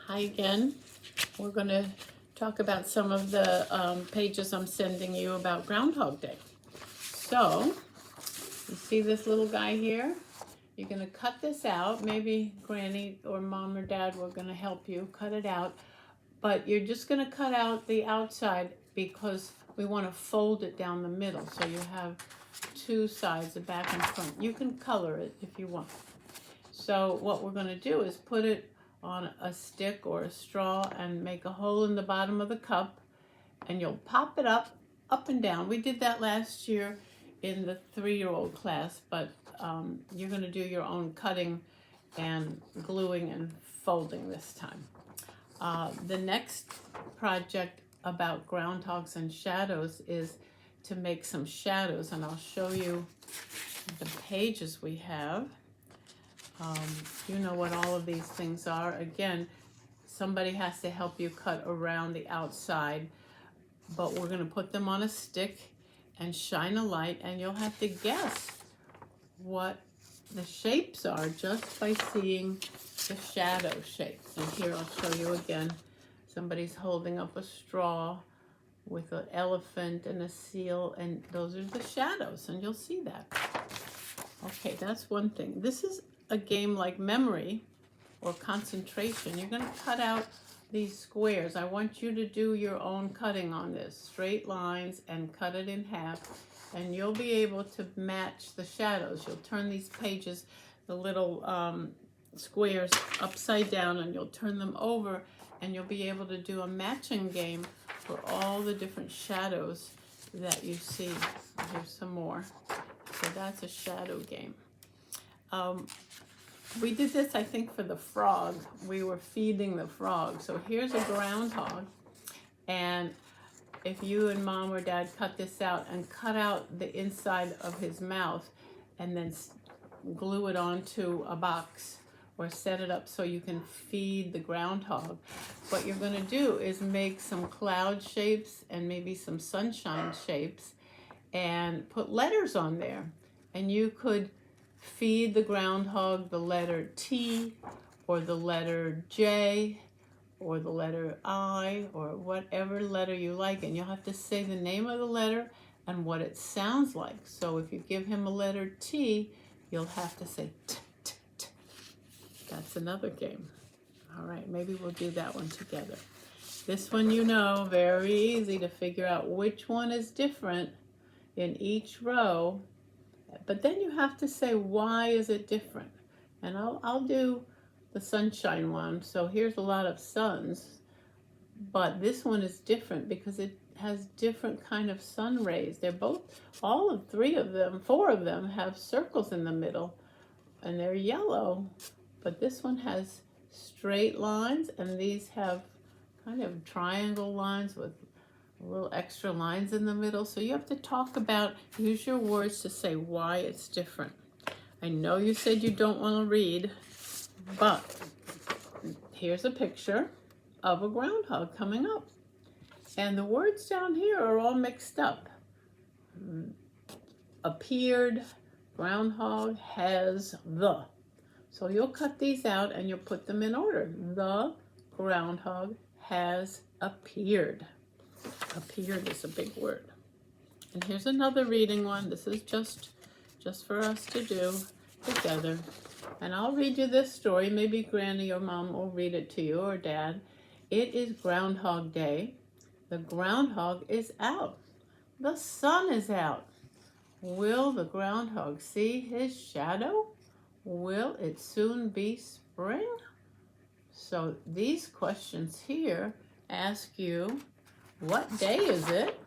Hi again. We're going to talk about some of the pages I'm sending you about Groundhog Day. So, you see this little guy here? You're going to cut this out. Maybe Granny or Mom or Dad were going to help you cut it out. But you're just going to cut out the outside because we want to fold it down the middle. So you have two sides, the back and front. You can color it if you want. So what we're going to do is put it on a stick or a straw and make a hole in the bottom of the cup, and you'll pop it up and down. We did that last year in the 3-year-old class, but you're going to do your own cutting and gluing and folding this time. The next project about groundhogs and shadows is to make some shadows, and I'll show you the pages we have. You know what all of these things are. Again, somebody has to help you cut around the outside, but we're going to put them on a stick and shine a light, and you'll have to guess what the shapes are just by seeing the shadow shapes. And here I'll show you again. Somebody's holding up a straw with an elephant and a seal, and those are the shadows, and you'll see that. Okay, that's one thing. This is a game like memory or concentration. You're going to cut out these squares. I want you to do your own cutting on this. Straight lines, and cut it in half, and you'll be able to match the shadows. You'll turn these pages, the little squares, upside down, and you'll turn them over, and you'll be able to do a matching game for all the different shadows that you see. Here's some more. So that's a shadow game. We did this, I think, for the frog. We were feeding the frog. So here's a groundhog. And if you and Mom or Dad cut this out and cut out the inside of his mouth and then glue it onto a box or set it up so you can feed the groundhog, what you're going to do is make some cloud shapes and maybe some sunshine shapes and put letters on there. And you could feed the groundhog the letter T or the letter J or the letter I or whatever letter you like, and you'll have to say the name of the letter and what it sounds like. So if you give him a letter T, you'll have to say T, T, T. That's another game. All right, maybe we'll do that one together. This one, you know, very easy to figure out which one is different in each row. But then you have to say, why is it different? And I'll do the sunshine one. So here's a lot of suns, but this one is different because it has different kind of sun rays. They're both, all of 3 of them, 4 of them have circles in the middle, and they're yellow. But this one has straight lines, and these have kind of triangle lines with little extra lines in the middle. So you have to talk about, use your words to say why it's different. I know you said you don't want to read, but here's a picture of a groundhog coming up. And the words down here are all mixed up. Appeared, groundhog, has, the. So you'll cut these out and you'll put them in order. The groundhog has appeared. Appeared is a big word. And here's another reading one. This is just for us to do together. And I'll read you this story. Maybe Granny or Mom will read it to you, or Dad. It is Groundhog Day. The groundhog is out. The sun is out. Will the groundhog see his shadow? Will it soon be spring? So these questions here ask you, what day is it?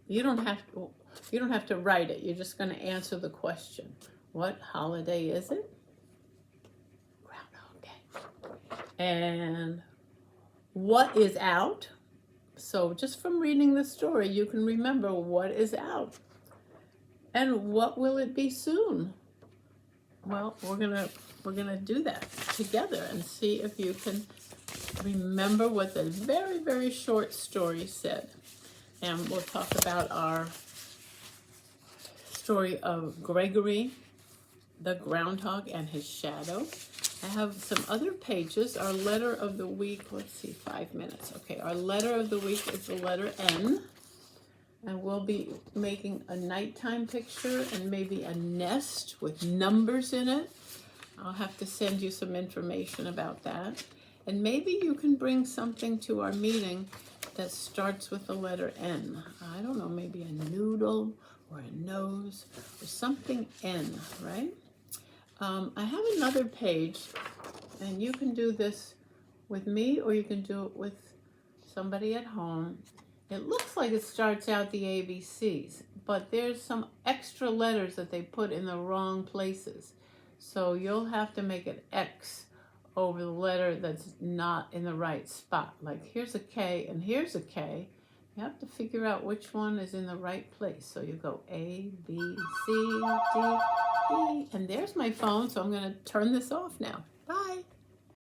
You don't have to write it. You're just going to answer the question. What holiday is it? Groundhog Day. And what is out? So just from reading the story, you can remember what is out. And what will it be soon? Well, we're gonna do that together and see if you can remember what the very, very short story said. And we'll talk about our story of Gregory, the groundhog, and his shadow. I have some other pages. Our letter of the week, let's see, 5 minutes. Okay, our letter of the week is the letter N. And we'll be making a nighttime picture and maybe a nest with numbers in it. I'll have to send you some information about that. And maybe you can bring something to our meeting that starts with the letter N. I don't know, maybe a noodle or a nose or something N, right? I have another page, and you can do this with me or you can do it with somebody at home. It looks like it starts out the ABCs, but there's some extra letters that they put in the wrong places. So you'll have to make an X over the letter that's not in the right spot. Like here's a K and here's a K. You have to figure out which one is in the right place. So you go A, B, C, D, E, and there's my phone, so I'm going to turn this off now. Bye.